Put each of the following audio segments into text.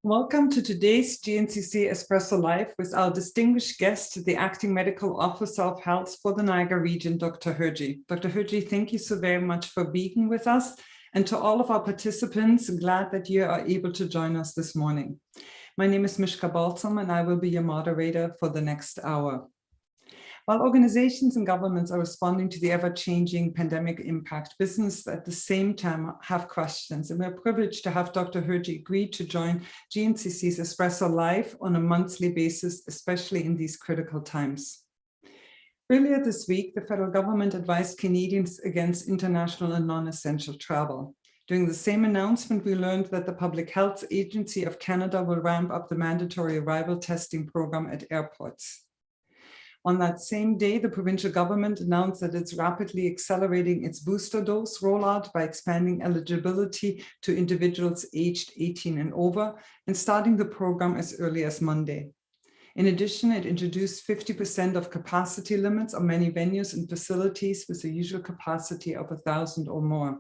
Welcome to today's GNCC Espresso Live with our distinguished guest, the Acting Medical Officer of Health for the Niagara region, Dr. Hirji. Dr. Hirji, thank you so very much for being with us. And to all of our participants, glad that you are able to join us this morning. My name is Mishka Balsam, and I will be your moderator for the next hour. While organizations and governments are responding to the ever-changing pandemic impact, business at the same time have questions, and we're privileged to have Dr. Hirji agree to join GNCC's Espresso Live on a monthly basis, especially in these critical times. Earlier this week, the federal government advised Canadians against international and non-essential travel. During the same announcement, we learned that the Public Health Agency of Canada will ramp up the mandatory arrival testing program at airports. On that same day, the provincial government announced that it's rapidly accelerating its booster dose rollout by expanding eligibility to individuals aged 18 and over and starting the program as early as Monday. In addition, it introduced 50% of capacity limits on many venues and facilities with a usual capacity of 1,000 or more.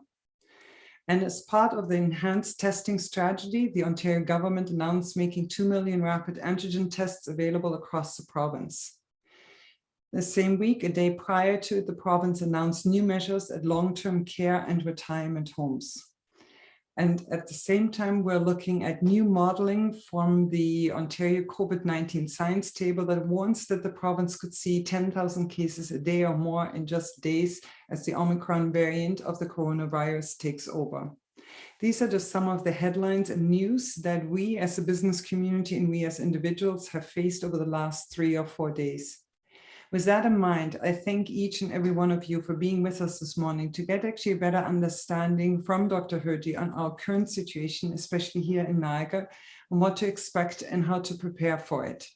And as part of the enhanced testing strategy, the Ontario government announced making 2 million rapid antigen tests available across the province. The same week, a day prior to it, the province announced new measures at long-term care and retirement homes. And at the same time, we're looking at new modeling from the Ontario COVID-19 science table that warns that the province could see 10,000 cases a day or more in just days as the Omicron variant of the coronavirus takes over. These are just some of the headlines and news that we as a business community and we as individuals have faced over the last 3 or 4 days. With that in mind, I thank each and every one of you for being with us this morning to get actually a better understanding from Dr. Hirji on our current situation, especially here in Niagara, and what to expect and how to prepare for it.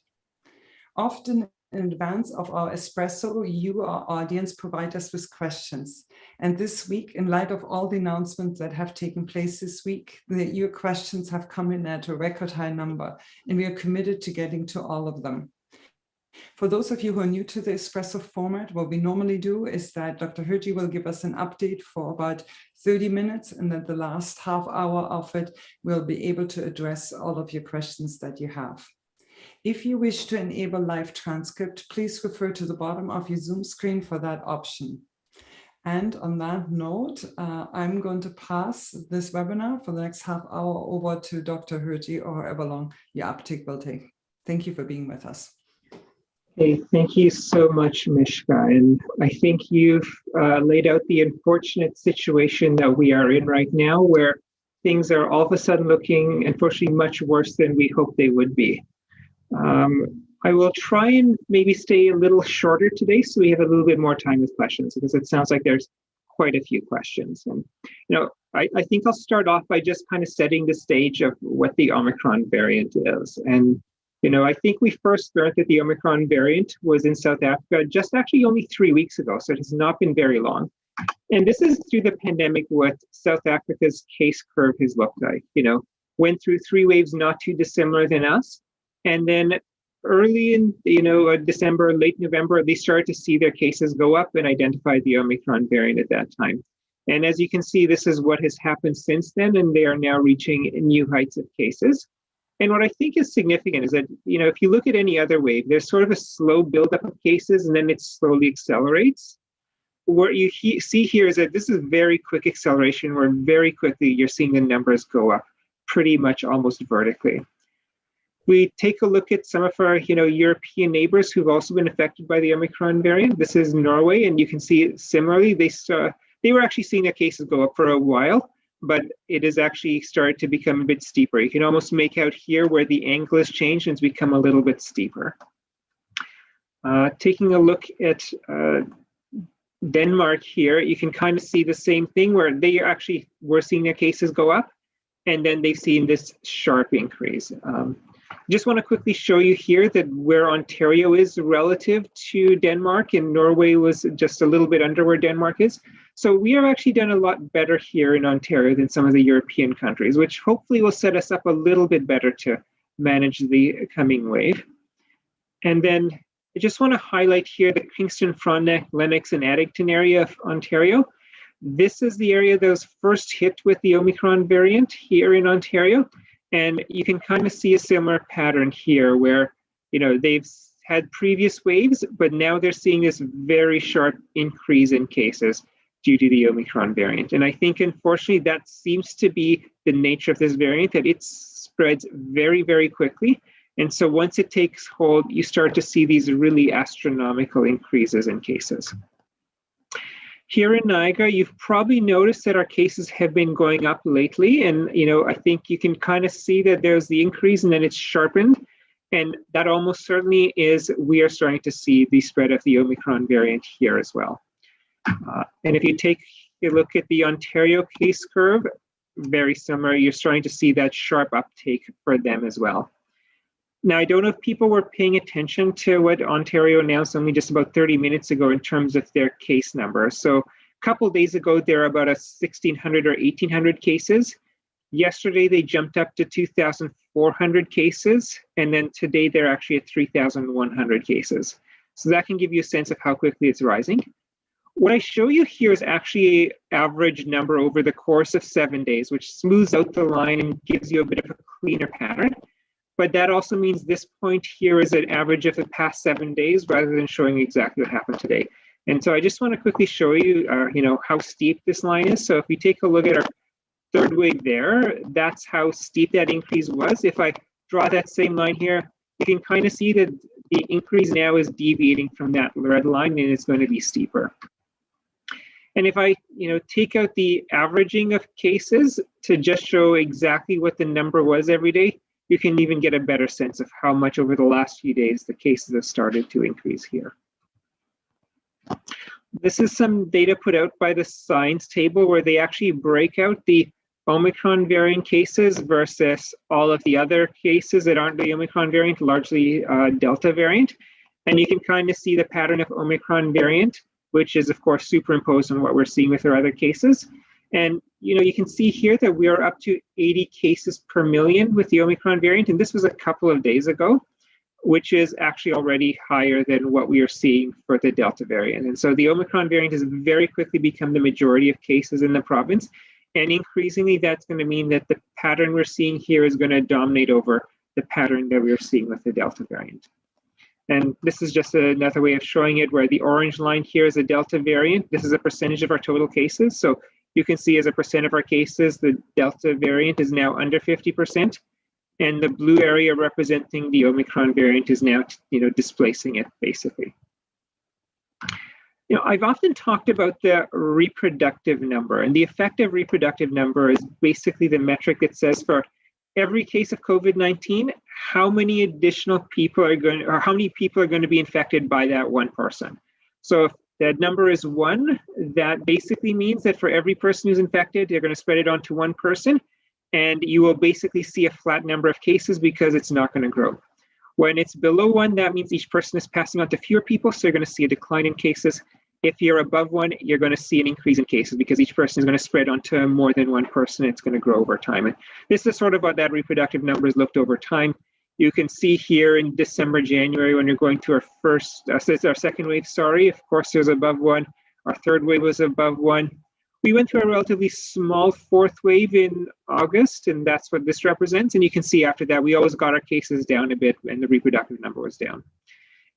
Often in advance of our Espresso, you, our audience, provide us with questions. And this week, in light of all the announcements that have taken place this week, your questions have come in at a record high number, and we are committed to getting to all of them. For those of you who are new to the Espresso format, what we normally do is that Dr. Hirji will give us an update for about 30 minutes, and then the last half hour of it, we'll be able to address all of your questions that you have. If you wish to enable live transcript, please refer to the bottom of your Zoom screen for that option. And on that note, I'm going to pass this webinar for the next half hour over to Dr. Hirji, or however long your uptake will take. Thank you for being with us. Hey, thank you so much, Mishka. And I think you've laid out the unfortunate situation that we are in right now, where things are all of a sudden looking, unfortunately, much worse than we hoped they would be. I will try and maybe stay a little shorter today so we have a little bit more time with questions, because it sounds like there's quite a few questions. And, I think I'll start off by just kind of setting the stage of what the Omicron variant is. And I think we first learned that the Omicron variant was in South Africa just actually only 3 weeks ago, so it has not been very long. And this is through the pandemic what South Africa's case curve has looked like. Went through 3 waves not too dissimilar than us. And then early in, December, late November, they started to see their cases go up and identified the Omicron variant at that time. And as you can see, this is what has happened since then, and they are now reaching new heights of cases. And what I think is significant is that, if you look at any other wave, there's sort of a slow buildup of cases and then it slowly accelerates. What you see here is that this is very quick acceleration, where very quickly you're seeing the numbers go up pretty much almost vertically. We take a look at some of our, European neighbors who've also been affected by the Omicron variant. This is Norway, and you can see similarly, they were actually seeing their cases go up for a while, but it has actually started to become a bit steeper. You can almost make out here where the angle has changed and it's become a little bit steeper. Taking a look at Denmark here, you can kind of see the same thing where they actually were seeing their cases go up, and then they've seen this sharp increase. Just want to quickly show you here that where Ontario is relative to Denmark, and Norway was just a little bit under where Denmark is. So we have actually done a lot better here in Ontario than some of the European countries, which hopefully will set us up a little bit better to manage the coming wave. And then I just want to highlight here the Kingston, Frontenac, Lennox, and Addington area of Ontario. This is the area that was first hit with the Omicron variant here in Ontario. And you can kind of see a similar pattern here where, they've had previous waves, but now they're seeing this very sharp increase in cases due to the Omicron variant. And I think, unfortunately, that seems to be the nature of this variant, that it spreads very, very quickly. And so once it takes hold, you start to see these really astronomical increases in cases. Here in Niagara, you've probably noticed that our cases have been going up lately. And, I think you can kind of see that there's the increase and then it's sharpened. And that almost certainly is, we are starting to see the spread of the Omicron variant here as well. And if you take a look at the Ontario case curve, very similar, you're starting to see that sharp uptake for them as well. Now, I don't know if people were paying attention to what Ontario announced only just about 30 minutes ago in terms of their case number. So a couple of days ago, there were about 1,600 or 1,800 cases. Yesterday, they jumped up to 2,400 cases, and then today they're actually at 3,100 cases. So that can give you a sense of how quickly it's rising. What I show you here is actually an average number over the course of 7 days, which smooths out the line and gives you a bit of a cleaner pattern. But that also means this point here is an average of the past 7 days rather than showing exactly what happened today. And so I just want to quickly show you, how steep this line is. So if we take a look at our third wave there, that's how steep that increase was. If I draw that same line here, you can kind of see that the increase now is deviating from that red line and it's going to be steeper. And if I, take out the averaging of cases to just show exactly what the number was every day, you can even get a better sense of how much over the last few days the cases have started to increase here. This is some data put out by the Science Table where they actually break out the Omicron variant cases versus all of the other cases that aren't the Omicron variant, largely Delta variant. And you can kind of see the pattern of Omicron variant, which is, of course, superimposed on what we're seeing with our other cases. And, you can see here that we are up to 80 cases per million with the Omicron variant. And this was a couple of days ago, which is actually already higher than what we are seeing for the Delta variant. And so the Omicron variant has very quickly become the majority of cases in the province. And increasingly, that's going to mean that the pattern we're seeing here is going to dominate over the pattern that we're seeing with the Delta variant. And this is just another way of showing it, where the orange line here is a Delta variant. This is a percentage of our total cases. So you can see as a percent of our cases, the Delta variant is now under 50%. And the blue area representing the Omicron variant is now, displacing it, basically. I've often talked about the reproductive number, and the effective reproductive number is basically the metric that says for every case of COVID-19, how many additional people are going, or how many people are going to be infected by that one person. So if that number is 1, that basically means that for every person who's infected, they're going to spread it onto one person, and you will basically see a flat number of cases because it's not going to grow. When it's below 1, that means each person is passing on to fewer people, so you're going to see a decline in cases. If you're above 1, you're going to see an increase in cases because each person is going to spread onto more than one person. It's going to grow over time. And this is sort of what that reproductive numbers looked over time. You can see here in December, January, when you're going to our second wave, of course, it was above 1. Our third wave was above 1. We went through a relatively small fourth wave in August, and that's what this represents. And you can see after that, we always got our cases down a bit and the reproductive number was down.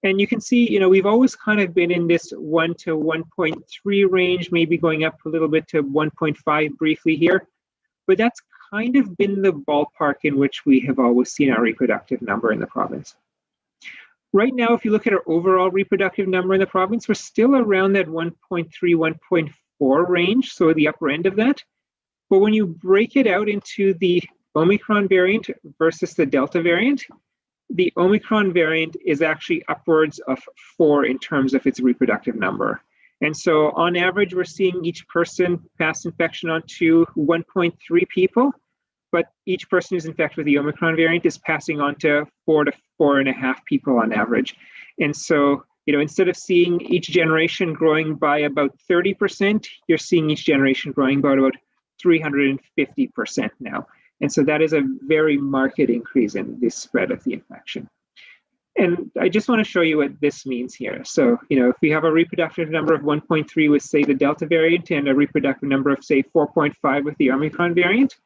And you can see, we've always kind of been in this 1 to 1.3 range, maybe going up a little bit to 1.5 briefly here. But that's kind of been the ballpark in which we have always seen our reproductive number in the province. Right now, if you look at our overall reproductive number in the province, we're still around that 1.3, 1.4 range, so the upper end of that. But when you break it out into the Omicron variant versus the Delta variant, the Omicron variant is actually upwards of 4 in terms of its reproductive number. And so on average, we're seeing each person pass infection on to 1.3 people, but each person who's infected with the Omicron variant is passing on to 4 to 4.5 people on average. And so, instead of seeing each generation growing by about 30%, you're seeing each generation growing by about 350% now. And so that is a very marked increase in the spread of the infection. And I just want to show you what this means here. So, if we have a reproductive number of 1.3 with, say, the Delta variant and a reproductive number of, say, 4.5 with the Omicron variant,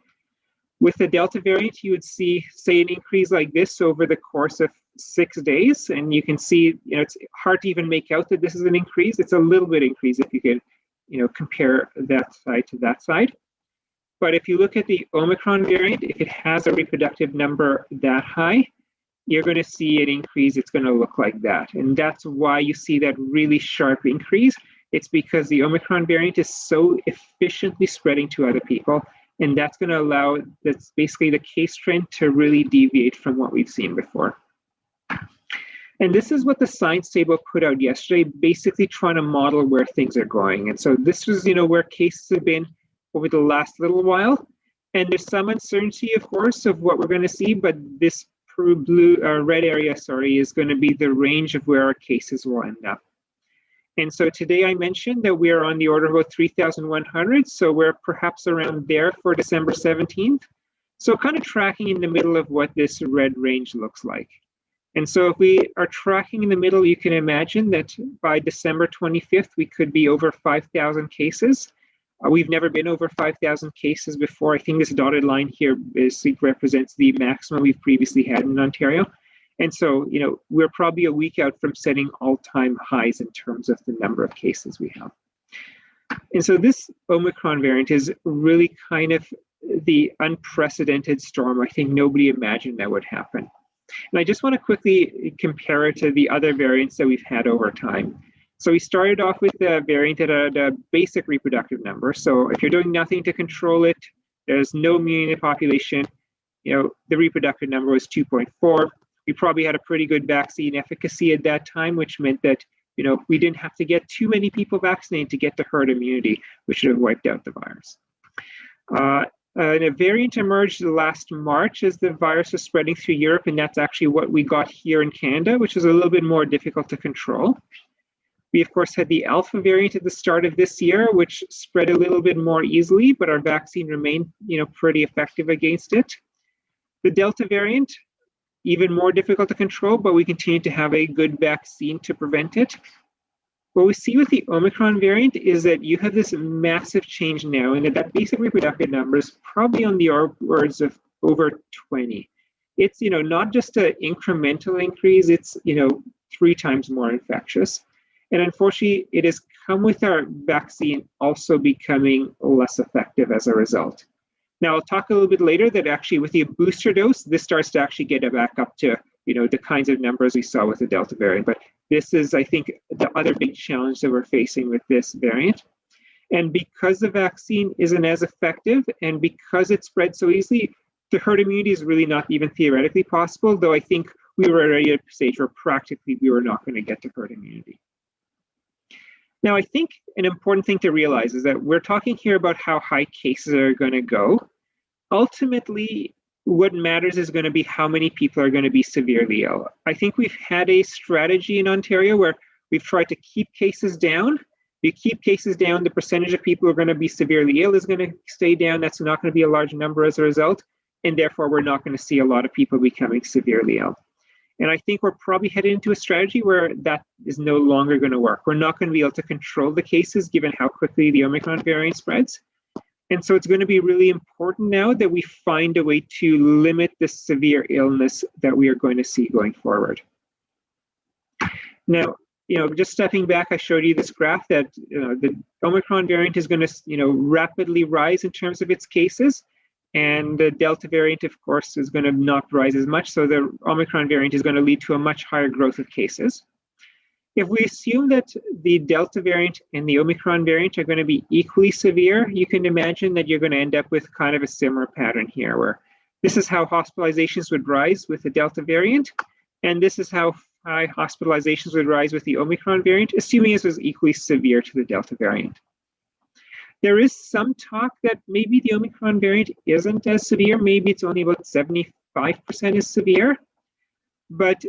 With the Delta variant, you would see, say, an increase like this over the course of 6 days. And you can see, it's hard to even make out that this is an increase. It's a little bit increase if you could, compare that side to that side. But if you look at the Omicron variant, if it has a reproductive number that high, you're going to see an increase. It's going to look like that. And that's why you see that really sharp increase. It's because the Omicron variant is so efficiently spreading to other people. And that's going to allow, that's basically the case trend to really deviate from what we've seen before. And this is what the science table put out yesterday, basically trying to model where things are going. And so this was, where cases have been over the last little while. And there's some uncertainty, of course, of what we're going to see, but this red area, is going to be the range of where our cases will end up. And so today I mentioned that we are on the order of about 3,100. So we're perhaps around there for December 17th. So kind of tracking in the middle of what this red range looks like. And so if we are tracking in the middle, you can imagine that by December 25th, we could be over 5,000 cases. We've never been over 5,000 cases before. I think this dotted line here basically represents the maximum we've previously had in Ontario. And so, we're probably a week out from setting all-time highs in terms of the number of cases we have. And so this Omicron variant is really kind of the unprecedented storm. I think nobody imagined that would happen. And I just want to quickly compare it to the other variants that we've had over time. So we started off with the variant at a basic reproductive number. So if you're doing nothing to control it, there's no immunity in the population, the reproductive number was 2.4. We probably had a pretty good vaccine efficacy at that time, which meant that, we didn't have to get too many people vaccinated to get to herd immunity, which should have wiped out the virus. And a variant emerged last March as the virus was spreading through Europe, and that's actually what we got here in Canada, which is a little bit more difficult to control. We, of course, had the Alpha variant at the start of this year, which spread a little bit more easily, but our vaccine remained, pretty effective against it. The Delta variant, even more difficult to control, but we continue to have a good vaccine to prevent it. What we see with the Omicron variant is that you have this massive change now, and that basic reproductive number is probably on the upwards of over 20. It's, not just an incremental increase, it's, 3 times more infectious. And unfortunately, it has come with our vaccine also becoming less effective as a result. Now, I'll talk a little bit later that actually with the booster dose, this starts to actually get it back up to, the kinds of numbers we saw with the Delta variant. But this is, I think, the other big challenge that we're facing with this variant. And because the vaccine isn't as effective and because it spreads so easily, the herd immunity is really not even theoretically possible, though I think we were already at a stage where practically we were not going to get to herd immunity. Now, I think an important thing to realize is that we're talking here about how high cases are going to go. Ultimately, what matters is going to be how many people are going to be severely ill. I think we've had a strategy in Ontario where we've tried to keep cases down. If you keep cases down, the percentage of people who are going to be severely ill is going to stay down. That's not going to be a large number as a result. And therefore, we're not going to see a lot of people becoming severely ill. And I think we're probably headed into a strategy where that is no longer going to work. We're not going to be able to control the cases given how quickly the Omicron variant spreads. And so it's going to be really important now that we find a way to limit the severe illness that we are going to see going forward. Now, just stepping back, I showed you this graph that the Omicron variant is going to, rapidly rise in terms of its cases. And the Delta variant, of course, is going to not rise as much. So the Omicron variant is going to lead to a much higher growth of cases. If we assume that the Delta variant and the Omicron variant are going to be equally severe, you can imagine that you're going to end up with kind of a similar pattern here, where this is how hospitalizations would rise with the Delta variant, and this is how high hospitalizations would rise with the Omicron variant, assuming it was equally severe to the Delta variant. There is some talk that maybe the Omicron variant isn't as severe. Maybe it's only about 75% as severe. But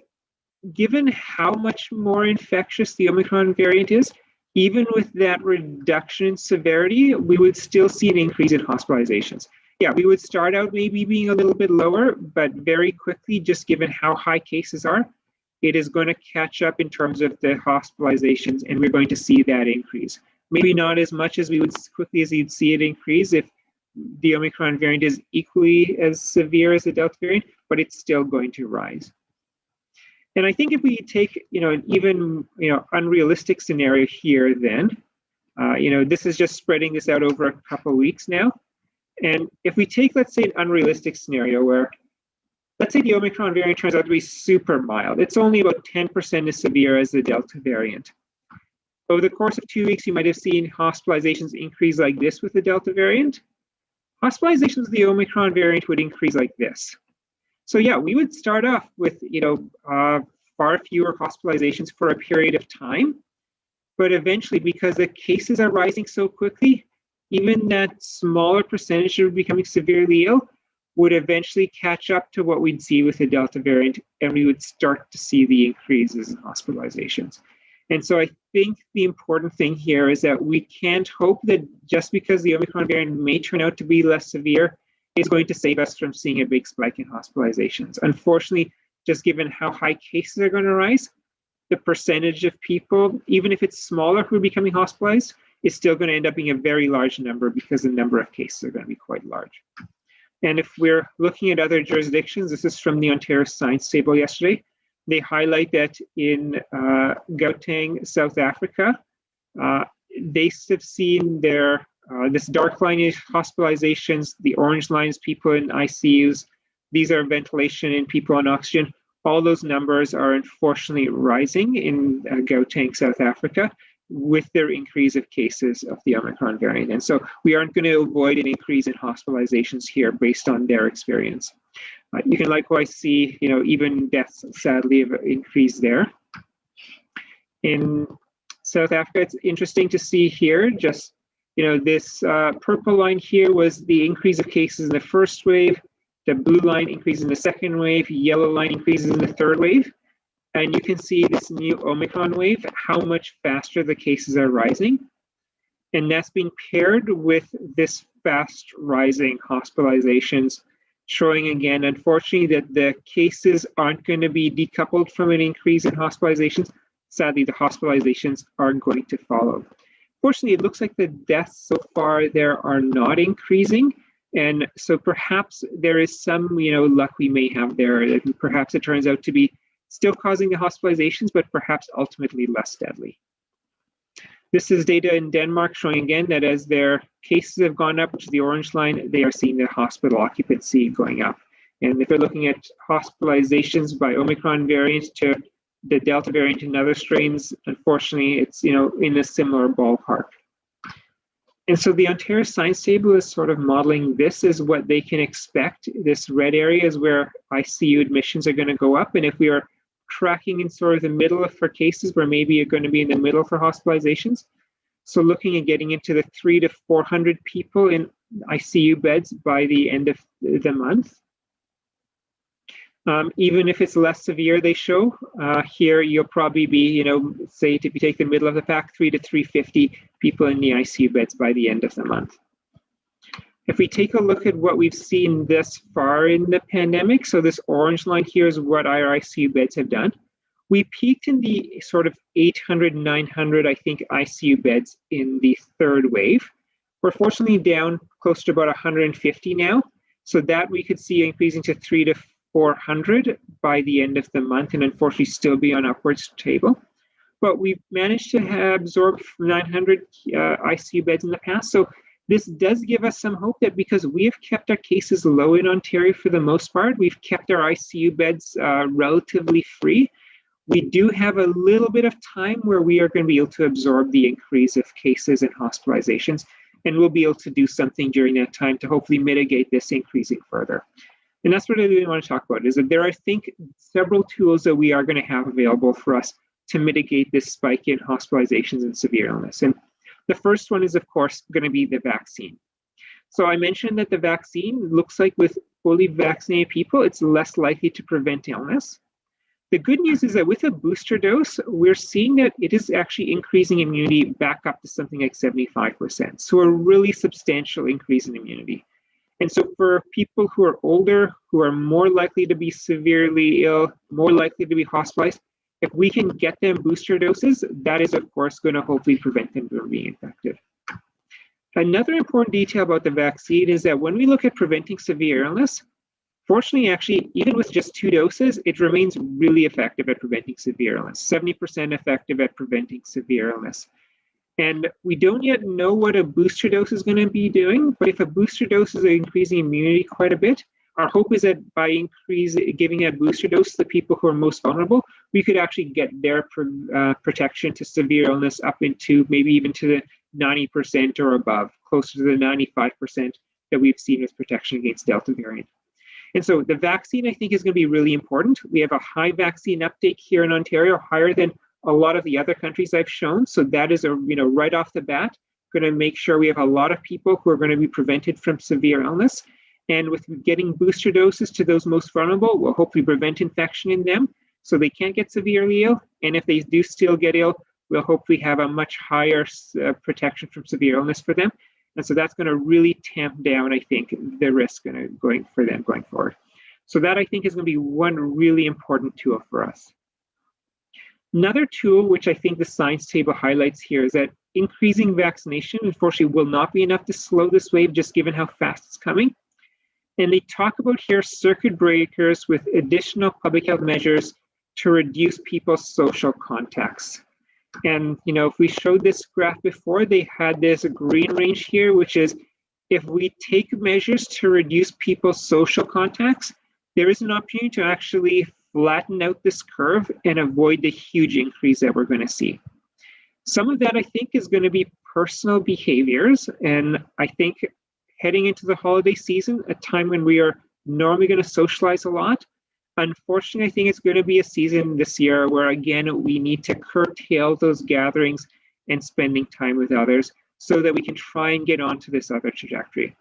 given how much more infectious the Omicron variant is, even with that reduction in severity, we would still see an increase in hospitalizations. Yeah, we would start out maybe being a little bit lower, but very quickly, just given how high cases are, it is going to catch up in terms of the hospitalizations, and we're going to see that increase. Maybe not as much as we would quickly as you'd see it increase if the Omicron variant is equally as severe as the Delta variant, but it's still going to rise. And I think if we take, an even, unrealistic scenario here, then, this is just spreading this out over a couple of weeks now. And if we take, let's say, an unrealistic scenario where, let's say the Omicron variant turns out to be super mild, it's only about 10% as severe as the Delta variant. Over the course of 2 weeks, you might have seen hospitalizations increase like this with the Delta variant. Hospitalizations with the Omicron variant would increase like this. So yeah, we would start off with, far fewer hospitalizations for a period of time. But eventually, because the cases are rising so quickly, even that smaller percentage of becoming severely ill would eventually catch up to what we'd see with the Delta variant, and we would start to see the increases in hospitalizations. And so I think the important thing here is that we can't hope that just because the Omicron variant may turn out to be less severe is going to save us from seeing a big spike in hospitalizations. Unfortunately, just given how high cases are going to rise, the percentage of people, even if it's smaller, who are becoming hospitalized, is still going to end up being a very large number because the number of cases are going to be quite large. And if we're looking at other jurisdictions, this is from the Ontario Science Table yesterday, they highlight that in Gauteng, South Africa, they have seen their, this dark line is hospitalizations, the orange line is people in ICUs, these are ventilation and people on oxygen. All those numbers are unfortunately rising in Gauteng, South Africa, with their increase of cases of the Omicron variant. And so we aren't going to avoid an increase in hospitalizations here based on their experience. You can likewise see, even deaths sadly have increased there. In South Africa, it's interesting to see here, just, this purple line here was the increase of cases in the first wave, the blue line increases in the second wave, yellow line increases in the third wave. And you can see this new Omicron wave, how much faster the cases are rising. And that's been paired with this fast rising hospitalizations, showing again, unfortunately, that the cases aren't going to be decoupled from an increase in hospitalizations. Sadly, the hospitalizations are going to follow. Fortunately, it looks like the deaths so far there are not increasing. And so perhaps there is some, luck we may have there. That perhaps it turns out to be still causing the hospitalizations, but perhaps ultimately less deadly. This is data in Denmark showing again that as their cases have gone up, which is the orange line, they are seeing the hospital occupancy going up. And if they're looking at hospitalizations by Omicron variants to the Delta variant and other strains, unfortunately, it's in a similar ballpark. And so the Ontario Science Table is sort of modeling this as what they can expect. This red area is where ICU admissions are going to go up. And if we are tracking in sort of the middle for cases, where maybe you're going to be in the middle for hospitalizations. So looking at getting into the 300 to 400 people in ICU beds by the end of the month. Even if it's less severe, they show here you'll probably be, say if you take the middle of the pack, 300 to 350 people in the ICU beds by the end of the month. If we take a look at what we've seen thus far in the pandemic, so this orange line here is what our ICU beds have done. We peaked in the sort of 800, 900, I think, ICU beds in the third wave. We're fortunately down close to about 150 now, so that we could see increasing to 300 to 400 by the end of the month, and unfortunately still be on upwards table. But we've managed to absorb 900 ICU beds in the past. So this does give us some hope that because we have kept our cases low in Ontario for the most part, we've kept our ICU beds relatively free. We do have a little bit of time where we are going to be able to absorb the increase of cases and hospitalizations, and we'll be able to do something during that time to hopefully mitigate this increasing further. And that's what I really want to talk about, is that there are, I think, several tools that we are going to have available for us to mitigate this spike in hospitalizations and severe illness. And the first one is, of course, going to be the vaccine. So I mentioned that the vaccine looks like with fully vaccinated people, it's less likely to prevent illness. The good news is that with a booster dose, we're seeing that it is actually increasing immunity back up to something like 75%. So a really substantial increase in immunity. And so for people who are older, who are more likely to be severely ill, more likely to be hospitalized, if we can get them booster doses, that is, of course, going to hopefully prevent them from being infected. Another important detail about the vaccine is that when we look at preventing severe illness, fortunately, actually, even with just 2 doses, it remains really effective at preventing severe illness, 70% effective at preventing severe illness. And we don't yet know what a booster dose is going to be doing, but if a booster dose is increasing immunity quite a bit, our hope is that by giving a booster dose to the people who are most vulnerable, we could actually get their protection to severe illness up into maybe even to the 90% or above, closer to the 95% that we've seen with protection against Delta variant. And so the vaccine, I think, is going to be really important. We have a high vaccine uptake here in Ontario, higher than a lot of the other countries I've shown. So that is, right off the bat, going to make sure we have a lot of people who are going to be prevented from severe illness. And with getting booster doses to those most vulnerable, we'll hopefully prevent infection in them so they can't get severely ill. And if they do still get ill, we'll hopefully have a much higher protection from severe illness for them. And so that's going to really tamp down, I think, the risk going forward. So that, I think, is going to be one really important tool for us. Another tool, which I think the science table highlights here, is that increasing vaccination, unfortunately, will not be enough to slow this wave, just given how fast it's coming. And they talk about here circuit breakers with additional public health measures to reduce people's social contacts. And, if we showed this graph before, they had this green range here, which is if we take measures to reduce people's social contacts, there is an opportunity to actually flatten out this curve and avoid the huge increase that we're going to see. Some of that, I think, is going to be personal behaviors. And I think heading into the holiday season, a time when we are normally going to socialize a lot, unfortunately, I think it's going to be a season this year where, again, we need to curtail those gatherings and spending time with others so that we can try and get onto this other trajectory.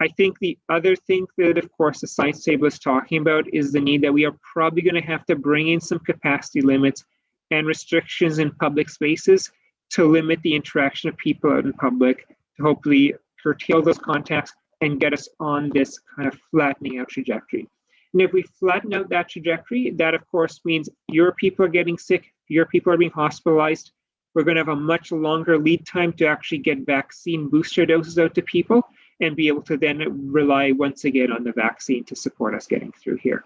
I think the other thing that, of course, the science table is talking about is the need that we are probably going to have to bring in some capacity limits and restrictions in public spaces to limit the interaction of people out in public, to hopefully curtail those contacts and get us on this kind of flattening out trajectory. And if we flatten out that trajectory, that, of course, means fewer people are getting sick, fewer people are being hospitalized. We're going to have a much longer lead time to actually get vaccine booster doses out to people and be able to then rely once again on the vaccine to support us getting through here.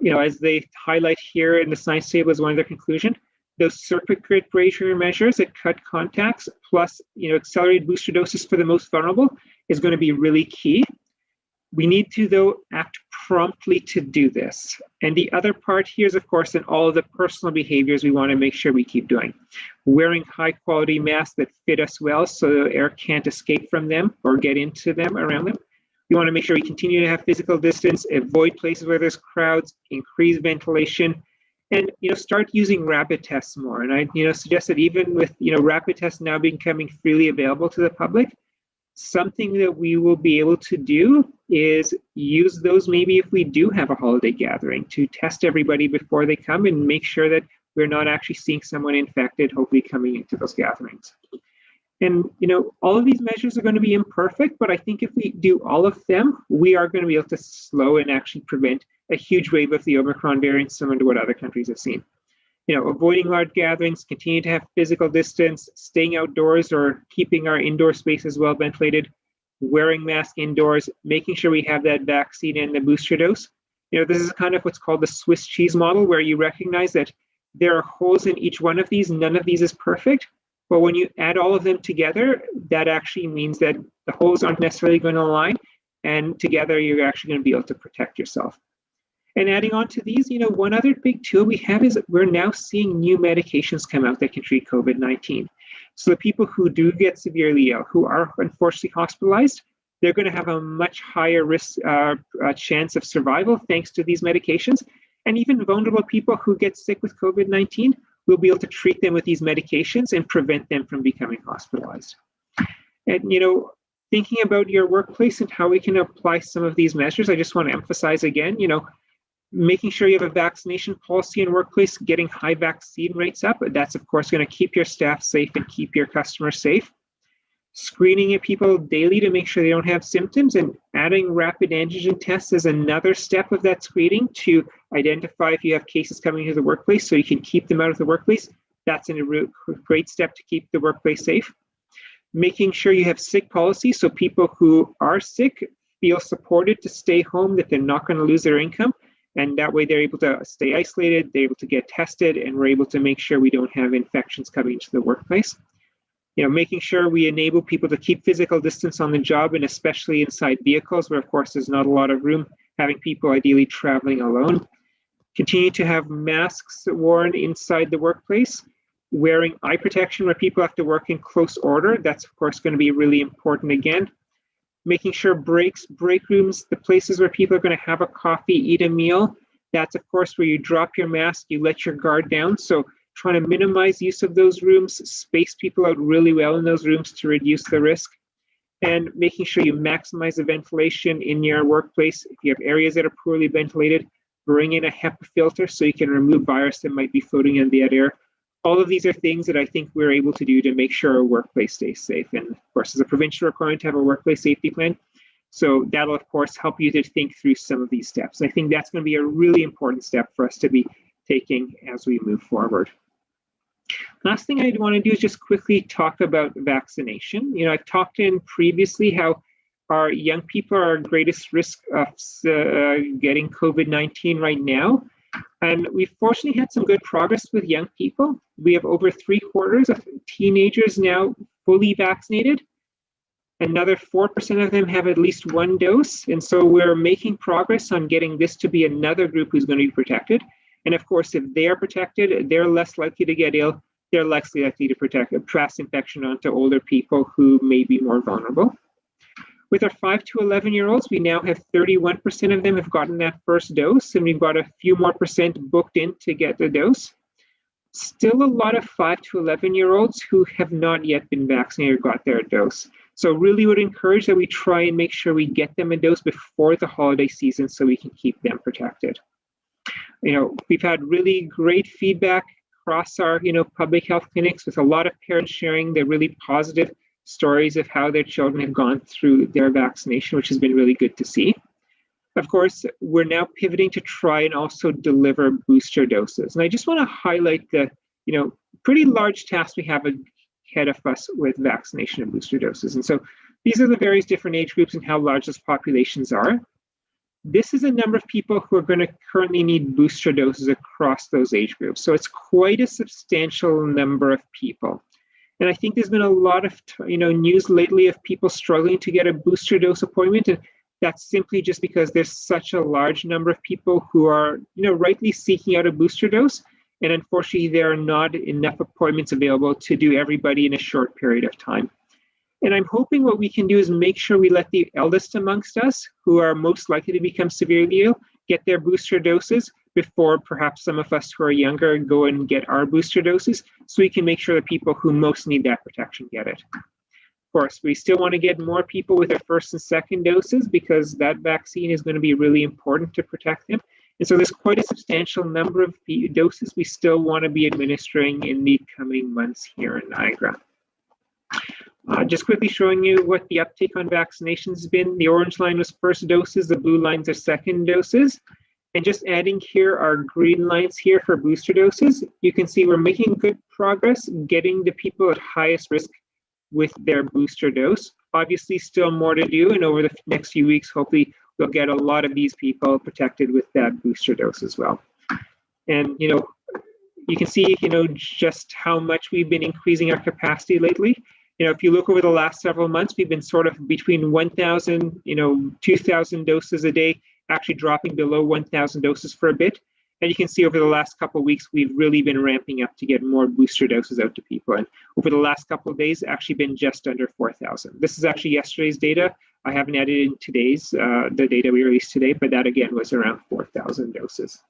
As they highlight here in the science table as one of their conclusion, those circuit breaker measures that cut contacts plus accelerated booster doses for the most vulnerable is going to be really key. We need to, though, act promptly to do this. And the other part here is, of course, in all of the personal behaviors we want to make sure we keep doing. Wearing high-quality masks that fit us well so the air can't escape from them or get into them, around them. We want to make sure we continue to have physical distance, avoid places where there's crowds, increase ventilation, and start using rapid tests more. And I suggest that even with rapid tests now becoming freely available to the public, something that we will be able to do is use those maybe if we do have a holiday gathering to test everybody before they come and make sure that we're not actually seeing someone infected, hopefully coming into those gatherings. And, all of these measures are going to be imperfect, but I think if we do all of them, we are going to be able to slow and actually prevent a huge wave of the Omicron variant, similar to what other countries have seen. Avoiding large gatherings, continue to have physical distance, staying outdoors or keeping our indoor spaces well ventilated, wearing masks indoors, making sure we have that vaccine and the booster dose. This is kind of what's called the Swiss cheese model, where you recognize that there are holes in each one of these. None of these is perfect. But when you add all of them together, that actually means that the holes aren't necessarily going to align. And together, you're actually going to be able to protect yourself. And adding on to these, one other big tool we have is that we're now seeing new medications come out that can treat COVID-19. So the people who do get severely ill, who are unfortunately hospitalized, they're going to have a much higher risk chance of survival thanks to these medications. And even vulnerable people who get sick with COVID-19, we'll be able to treat them with these medications and prevent them from becoming hospitalized. And, thinking about your workplace and how we can apply some of these measures, I just want to emphasize again, making sure you have a vaccination policy in workplace, getting high vaccine rates up. That's, of course, going to keep your staff safe and keep your customers safe. Screening people daily to make sure they don't have symptoms, and adding rapid antigen tests as another step of that screening to identify if you have cases coming into the workplace so you can keep them out of the workplace. That's a great step to keep the workplace safe. Making sure you have sick policy so people who are sick feel supported to stay home, that they're not going to lose their income. And that way they're able to stay isolated, they're able to get tested, and we're able to make sure we don't have infections coming into the workplace. Making sure we enable people to keep physical distance on the job, and especially inside vehicles where, of course, there's not a lot of room, having people ideally traveling alone. Continue to have masks worn inside the workplace. Wearing eye protection where people have to work in close order. That's, of course, going to be really important again. Making sure break rooms, the places where people are going to have a coffee, eat a meal, that's, of course, where you drop your mask, you let your guard down. So trying to minimize use of those rooms, space people out really well in those rooms to reduce the risk, and making sure you maximize the ventilation in your workplace. If you have areas that are poorly ventilated, bring in a HEPA filter so you can remove virus that might be floating in the air. All of these are things that I think we're able to do to make sure our workplace stays safe. And of course, there's a provincial requirement to have a workplace safety plan. So that'll, of course, help you to think through some of these steps. I think that's going to be a really important step for us to be taking as we move forward. Last thing I want to do is just quickly talk about vaccination. I've talked in previously how our young people are our greatest risk of getting COVID-19 right now. And we've fortunately had some good progress with young people. We have over 3/4 of teenagers now fully vaccinated. Another 4% of them have at least one dose. And so we're making progress on getting this to be another group who's going to be protected. And of course, if they are protected, they're less likely to get ill. They're less likely to pass infection onto older people who may be more vulnerable. With our 5 to 11-year-olds, we now have 31% of them have gotten that first dose, and we've got a few more percent booked in to get the dose. Still a lot of 5 to 11-year-olds who have not yet been vaccinated or got their dose. So really would encourage that we try and make sure we get them a dose before the holiday season so we can keep them protected. We've had really great feedback across our, public health clinics, with a lot of parents sharing their really positive stories of how their children have gone through their vaccination, which has been really good to see. Of course, we're now pivoting to try and also deliver booster doses. And I just want to highlight the, pretty large task we have ahead of us with vaccination and booster doses. And so these are the various different age groups and how large those populations are. This is a number of people who are going to currently need booster doses across those age groups. So it's quite a substantial number of people. And I think there's been a lot of news lately of people struggling to get a booster dose appointment. And that's simply just because there's such a large number of people who are rightly seeking out a booster dose. And unfortunately, there are not enough appointments available to do everybody in a short period of time. And I'm hoping what we can do is make sure we let the eldest amongst us, who are most likely to become severely ill, get their booster doses before perhaps some of us who are younger go and get our booster doses, so we can make sure the people who most need that protection get it. Of course, we still want to get more people with their first and second doses, because that vaccine is going to be really important to protect them. And so there's quite a substantial number of doses we still want to be administering in the coming months here in Niagara. Just quickly showing you what the uptake on vaccinations has been. The orange line was first doses, the blue lines are second doses. And just adding here our green lines here for booster doses, you can see we're making good progress getting the people at highest risk with their booster dose. Obviously, still more to do, and over the next few weeks, hopefully, we'll get a lot of these people protected with that booster dose as well. And, you can see, just how much we've been increasing our capacity lately. If you look over the last several months, we've been sort of between 1,000, 2,000 doses a day, actually dropping below 1,000 doses for a bit. And you can see over the last couple of weeks, we've really been ramping up to get more booster doses out to people. And over the last couple of days, actually been just under 4,000. This is actually yesterday's data. I haven't added in today's, the data we released today, but that again was around 4,000 doses.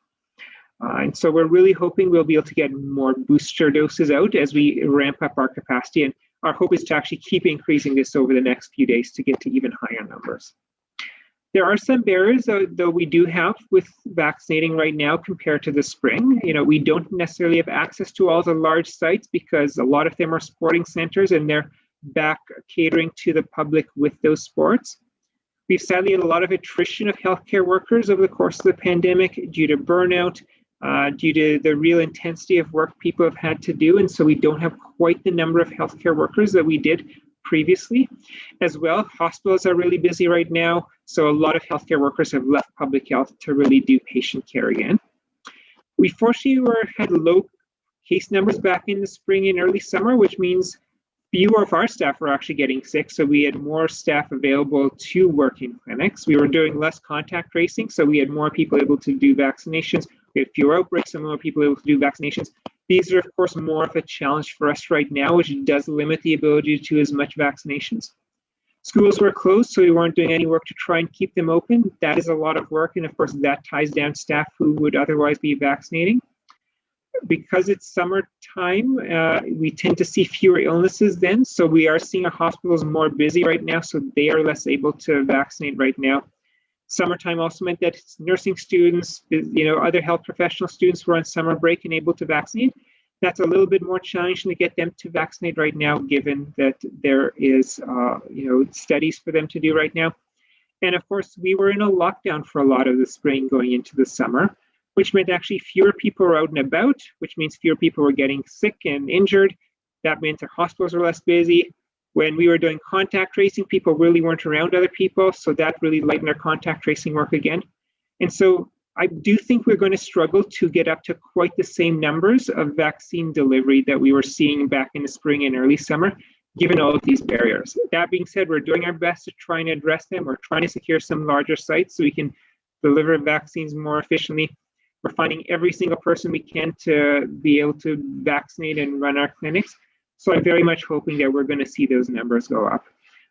And so we're really hoping we'll be able to get more booster doses out as we ramp up our capacity. And our hope is to actually keep increasing this over the next few days to get to even higher numbers. There are some barriers, though we do have with vaccinating right now compared to the spring. We don't necessarily have access to all the large sites because a lot of them are sporting centers and they're back catering to the public with those sports. We've sadly had a lot of attrition of healthcare workers over the course of the pandemic due to burnout, due to the real intensity of work people have had to do. And so we don't have quite the number of healthcare workers that we did previously. As well, hospitals are really busy right now, so a lot of healthcare workers have left public health to really do patient care again. We fortunately had low case numbers back in the spring and early summer, which means fewer of our staff were actually getting sick, so we had more staff available to work in clinics. We were doing less contact tracing, so we had more people able to do vaccinations. We had fewer outbreaks, and more people able to do vaccinations. These are, of course, more of a challenge for us right now, which does limit the ability to do as much vaccinations. Schools were closed, so we weren't doing any work to try and keep them open. That is a lot of work, and of course, that ties down staff who would otherwise be vaccinating. Because it's summertime, we tend to see fewer illnesses then, so we are seeing our hospitals more busy right now, so they are less able to vaccinate right now. Summertime also meant that nursing students, other health professional students who are on summer break and able to vaccinate. That's a little bit more challenging to get them to vaccinate right now, given that there is, studies for them to do right now. And of course, we were in a lockdown for a lot of the spring going into the summer, which meant actually fewer people were out and about, which means fewer people were getting sick and injured. That meant our hospitals were less busy. When we were doing contact tracing, people really weren't around other people, so that really lightened our contact tracing work again. And so I do think we're going to struggle to get up to quite the same numbers of vaccine delivery that we were seeing back in the spring and early summer, given all of these barriers. That being said, we're doing our best to try and address them. We're trying to secure some larger sites so we can deliver vaccines more efficiently. We're finding every single person we can to be able to vaccinate and run our clinics. So I'm very much hoping that we're going to see those numbers go up.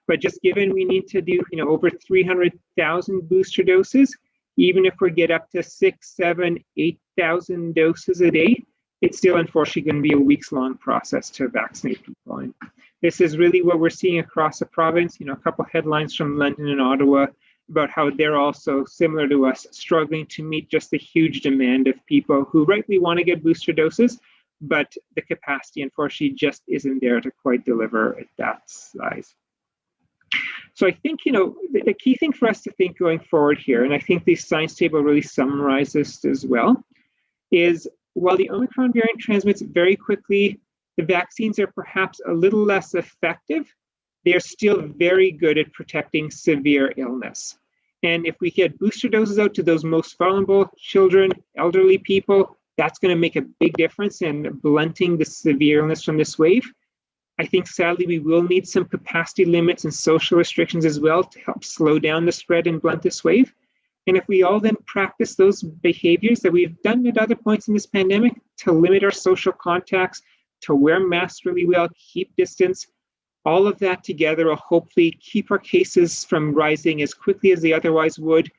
But just given we need to do, over 300,000 booster doses, even if we get up to 6, 7, 8,000 doses a day, it's still unfortunately going to be a weeks-long process to vaccinate people. And this is really what we're seeing across the province. A couple headlines from London and Ottawa about how they're also, similar to us, struggling to meet just the huge demand of people who rightly want to get booster doses, but the capacity, unfortunately, just isn't there to quite deliver at that size. So I think, the key thing for us to think going forward here, and I think this science table really summarizes this as well, is while the Omicron variant transmits very quickly, the vaccines are perhaps a little less effective. They're still very good at protecting severe illness. And if we get booster doses out to those most vulnerable children, elderly people, that's going to make a big difference in blunting the severe illness from this wave. I think sadly we will need some capacity limits and social restrictions as well to help slow down the spread and blunt this wave. And if we all then practice those behaviors that we've done at other points in this pandemic to limit our social contacts, to wear masks really well, keep distance, all of that together will hopefully keep our cases from rising as quickly as they otherwise would.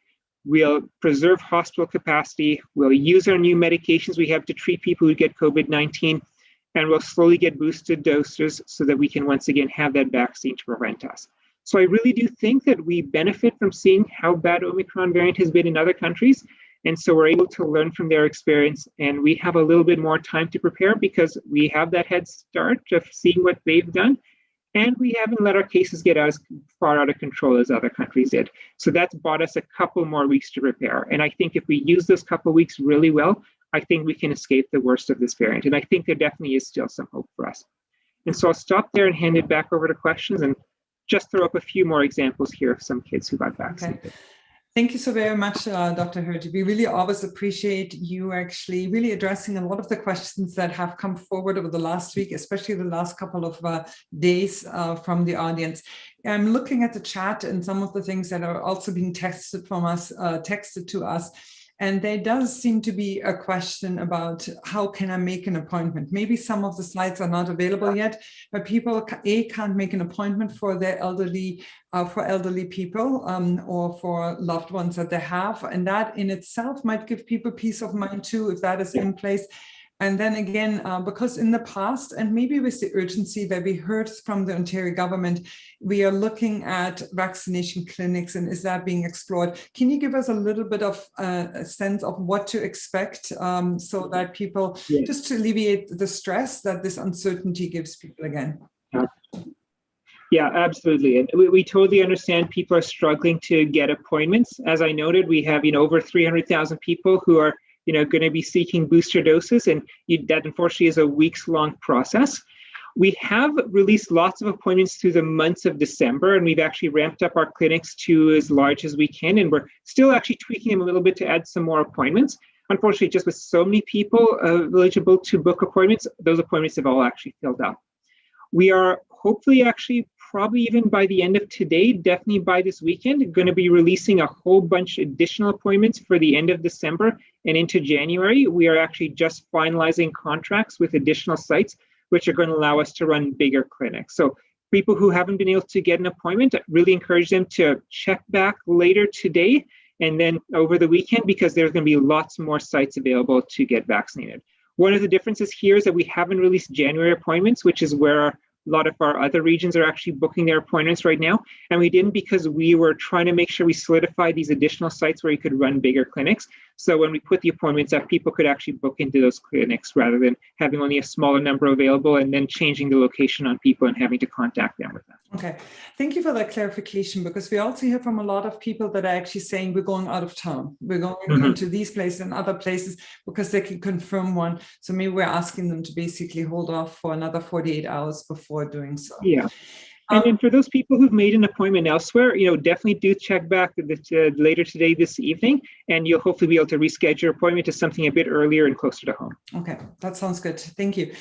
We'll preserve hospital capacity. We'll use our new medications we have to treat people who get COVID-19, and we'll slowly get boosted doses so that we can once again have that vaccine to prevent us. So I really do think that we benefit from seeing how bad Omicron variant has been in other countries. And so we're able to learn from their experience, and we have a little bit more time to prepare because we have that head start of seeing what they've done. And we haven't let our cases get as far out of control as other countries did. So that's bought us a couple more weeks to prepare. And I think if we use those couple weeks really well, I think we can escape the worst of this variant. And I think there definitely is still some hope for us. And so I'll stop there and hand it back over to questions and just throw up a few more examples here of some kids who got vaccinated. Okay. Thank you so very much, Dr. Hirji. We really always appreciate you actually really addressing a lot of the questions that have come forward over the last week, especially the last couple of days from the audience. I'm looking at the chat and some of the things that are also being texted to us. And there does seem to be a question about how can I make an appointment? Maybe some of the slides are not available yet, but people can't make an appointment for their elderly people or for loved ones that they have. And that in itself might give people peace of mind too, if that is in place. And then again, because in the past, and maybe with the urgency that we heard from the Ontario government, we are looking at vaccination clinics and is that being explored? Can you give us a little bit of a sense of what to expect so that people, just to alleviate the stress that this uncertainty gives people again? Yeah, absolutely. And we totally understand people are struggling to get appointments. As I noted, we have over 300,000 people who are going to be seeking booster doses, and that unfortunately is a weeks-long process. We have released lots of appointments through the months of December, and we've actually ramped up our clinics to as large as we can, and we're still actually tweaking them a little bit to add some more appointments. Unfortunately, just with so many people eligible to book appointments, those appointments have all actually filled up. We are hopefully actually probably even by the end of today, definitely by this weekend, going to be releasing a whole bunch of additional appointments for the end of December and into January. We are actually just finalizing contracts with additional sites, which are going to allow us to run bigger clinics. So people who haven't been able to get an appointment, I really encourage them to check back later today and then over the weekend, because there's going to be lots more sites available to get vaccinated. One of the differences here is that we haven't released January appointments, which is where a lot of our other regions are actually booking their appointments right now. And we didn't because we were trying to make sure we solidify these additional sites where you could run bigger clinics. So when we put the appointments up, people could actually book into those clinics rather than having only a smaller number available and then changing the location on people and having to contact them with that. Okay, thank you for that clarification, because we also hear from a lot of people that are actually saying we're going out of town. We're going into these places and other places because they can confirm one. So maybe we're asking them to basically hold off for another 48 hours before doing so. Yeah. And then for those people who've made an appointment elsewhere, definitely do check back later today, this evening, and you'll hopefully be able to reschedule your appointment to something a bit earlier and closer to home. Okay, that sounds good. Thank you.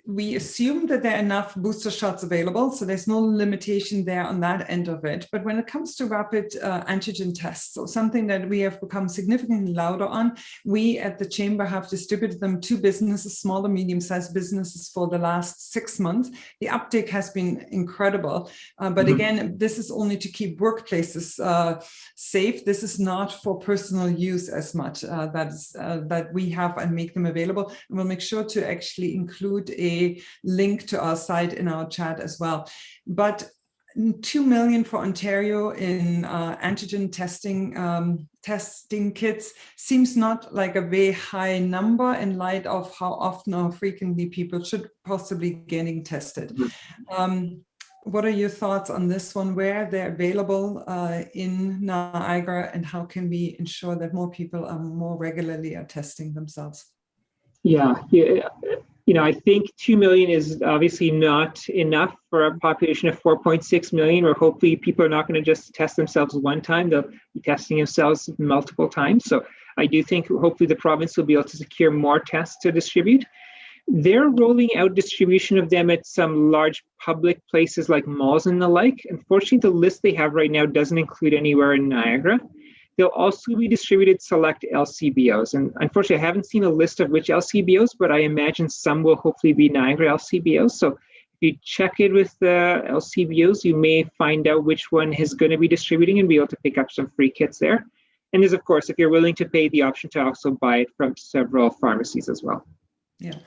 We assume that there are enough booster shots available, so there's no limitation there on that end of it. But when it comes to rapid antigen tests, so something that we have become significantly louder on, we at the Chamber have distributed them to businesses, small and medium-sized businesses, for the last 6 months. The uptake has been incredible. But again, this is only to keep workplaces safe. This is not for personal use as much. That we have and make them available. And we'll make sure to actually include a link to our site in our chat as well. But 2 million for Ontario in antigen testing kits seems not like a very high number in light of how often or frequently people should possibly getting tested. What are your thoughts on this one, where they're available in Niagara, and how can we ensure that more people are more regularly are testing themselves? Yeah. I think 2 million is obviously not enough for a population of 4.6 million, or hopefully people are not going to just test themselves one time. They'll be testing themselves multiple times. So I do think hopefully the province will be able to secure more tests to distribute. They're rolling out distribution of them at some large public places like malls and the like. Unfortunately, the list they have right now doesn't include anywhere in Niagara. They'll also be distributed select LCBOs. And unfortunately, I haven't seen a list of which LCBOs, but I imagine some will hopefully be Niagara LCBOs. So if you check it with the LCBOs, you may find out which one is going to be distributing and be able to pick up some free kits there. And there's, of course, if you're willing to pay, the option to also buy it from several pharmacies as well. Yeah.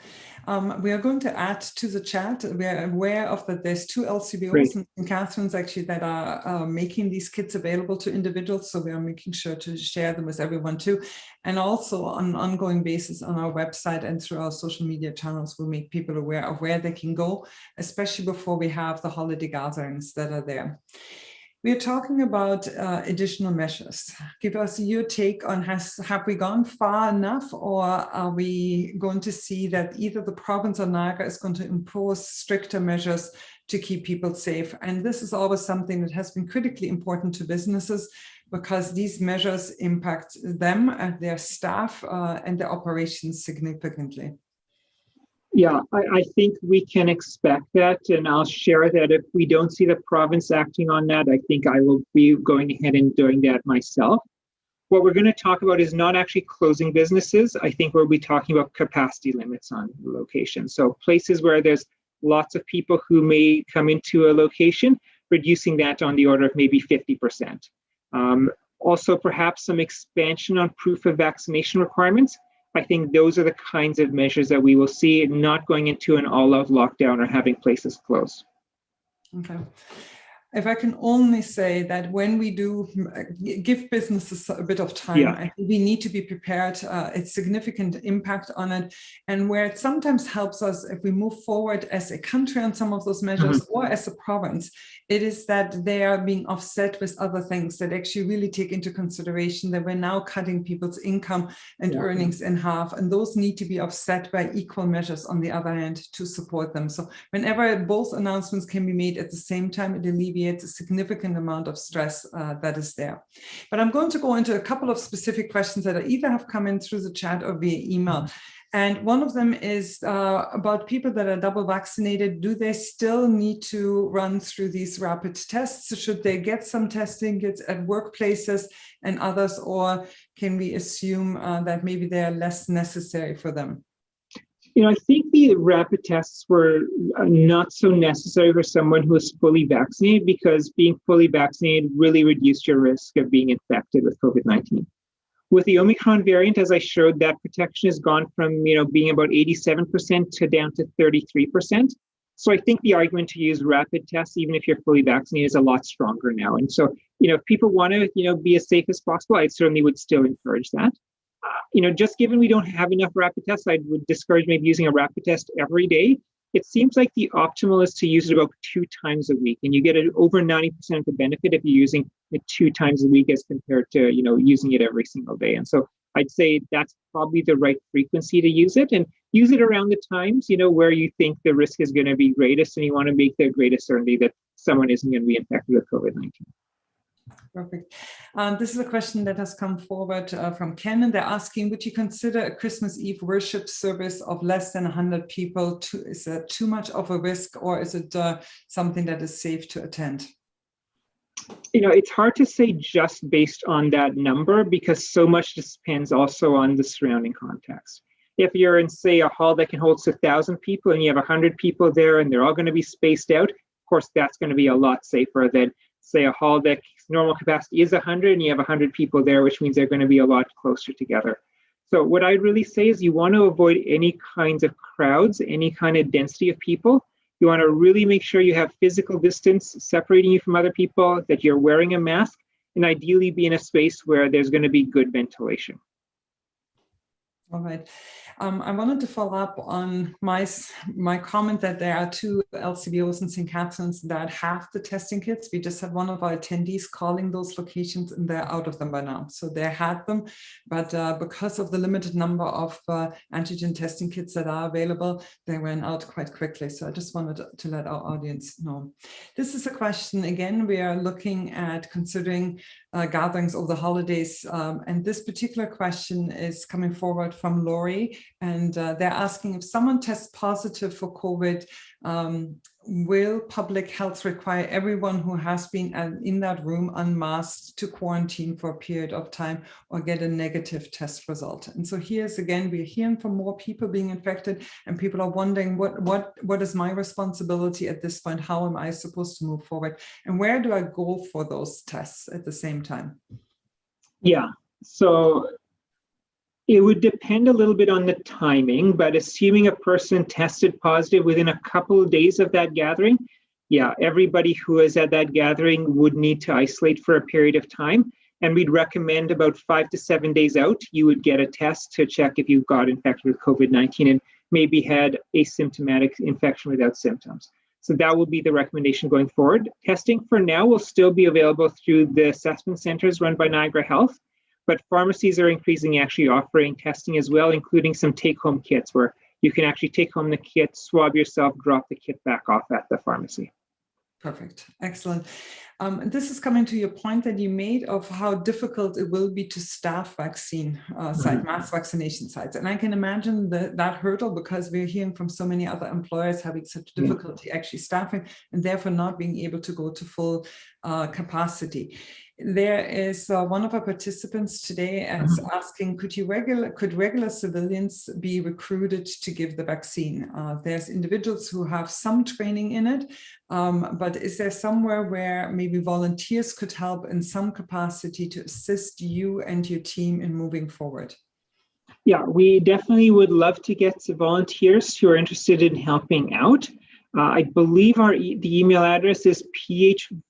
We are going to add to the chat. We are aware of that there's 2 LCBOs Great. in Catherine's actually that are making these kits available to individuals. So we are making sure to share them with everyone too. And also on an ongoing basis on our website and through our social media channels, we'll make people aware of where they can go, especially before we have the holiday gatherings that are there. We're talking about additional measures. Give us your take on have we gone far enough, or are we going to see that either the province or Niagara is going to impose stricter measures to keep people safe? And this is always something that has been critically important to businesses, because these measures impact them and their staff and their operations significantly. Yeah, I think we can expect that, and I'll share that if we don't see the province acting on that, I think I will be going ahead and doing that myself. What we're going to talk about is not actually closing businesses. I think we'll be talking about capacity limits on locations. So places where there's lots of people who may come into a location, reducing that on the order of maybe 50%. Also, perhaps some expansion on proof of vaccination requirements. I think those are the kinds of measures that we will see, not going into an all-out lockdown or having places close. Okay. if I can only say that when we do give businesses a bit of time, I think we need to be prepared. It's significant impact on it. And where it sometimes helps us if we move forward as a country on some of those measures or as a province, it is that they are being offset with other things that actually really take into consideration that we're now cutting people's income and earnings in half. And those need to be offset by equal measures on the other hand to support them. So whenever both announcements can be made at the same time, it alleviates a significant amount of stress that is there. But I'm going to go into a couple of specific questions that either have come in through the chat or via email. And one of them is about people that are double vaccinated. Do they still need to run through these rapid tests? Should they get some testing kits at workplaces and others, or can we assume that maybe they are less necessary for them? I think the rapid tests were not so necessary for someone who is fully vaccinated, because being fully vaccinated really reduced your risk of being infected with COVID-19. With the Omicron variant, as I showed, that protection has gone from being about 87% to down to 33%. So I think the argument to use rapid tests, even if you're fully vaccinated, is a lot stronger now. And so, if people want to, be as safe as possible, I certainly would still encourage that. Just given we don't have enough rapid tests, I would discourage maybe using a rapid test every day. It seems like the optimal is to use it about 2 times a week, and you get over 90% of the benefit if you're using it 2 times a week as compared to, using it every single day. And so I'd say that's probably the right frequency to use it, and use it around the times, where you think the risk is going to be greatest, and you want to make the greatest certainty that someone isn't going to be infected with COVID-19. Perfect. This is a question that has come forward from Ken, and they're asking, would you consider a Christmas Eve worship service of less than 100 people? Is that too much of a risk, or is it something that is safe to attend? It's hard to say just based on that number, because so much depends also on the surrounding context. If you're in, say, a hall that can hold 1,000 people and you have 100 people there and they're all going to be spaced out, of course, that's going to be a lot safer than, say, a hall that normal capacity is 100 and you have 100 people there, which means they're going to be a lot closer together. So what I'd really say is you want to avoid any kinds of crowds, any kind of density of people. You want to really make sure you have physical distance separating you from other people, that you're wearing a mask, and ideally be in a space where there's going to be good ventilation. All right. I wanted to follow up on my comment that there are 2 LCBOs in St. Catharines that have the testing kits. We just had one of our attendees calling those locations, and they're out of them by now. So they had them, but because of the limited number of antigen testing kits that are available, they ran out quite quickly. So I just wanted to let our audience know. This is a question, again, we are looking at considering gatherings over the holidays. And this particular question is coming forward from Lori, and they're asking, if someone tests positive for COVID, will public health require everyone who has been in that room unmasked to quarantine for a period of time or get a negative test result? And so here's again, we're hearing from more people being infected, and people are wondering, what is my responsibility at this point? How am I supposed to move forward? And where do I go for those tests at the same time? Yeah, so it would depend a little bit on the timing, but assuming a person tested positive within a couple of days of that gathering, yeah, everybody who is at that gathering would need to isolate for a period of time. And we'd recommend about 5 to 7 days out, you would get a test to check if you got infected with COVID-19 and maybe had asymptomatic infection without symptoms. So that will be the recommendation going forward. Testing for now will still be available through the assessment centers run by Niagara Health, but pharmacies are increasingly actually offering testing as well, including some take-home kits where you can actually take home the kit, swab yourself, drop the kit back off at the pharmacy. Perfect. Excellent. This is coming to your point that you made of how difficult it will be to staff vaccine site, mass vaccination sites. And I can imagine that hurdle, because we're hearing from so many other employers having such difficulty actually staffing and therefore not being able to go to full capacity. There is one of our participants today is asking, could regular civilians be recruited to give the vaccine? There's individuals who have some training in it, but is there somewhere where maybe volunteers could help in some capacity to assist you and your team in moving forward? Yeah, we definitely would love to get volunteers who are interested in helping out. I believe the email address is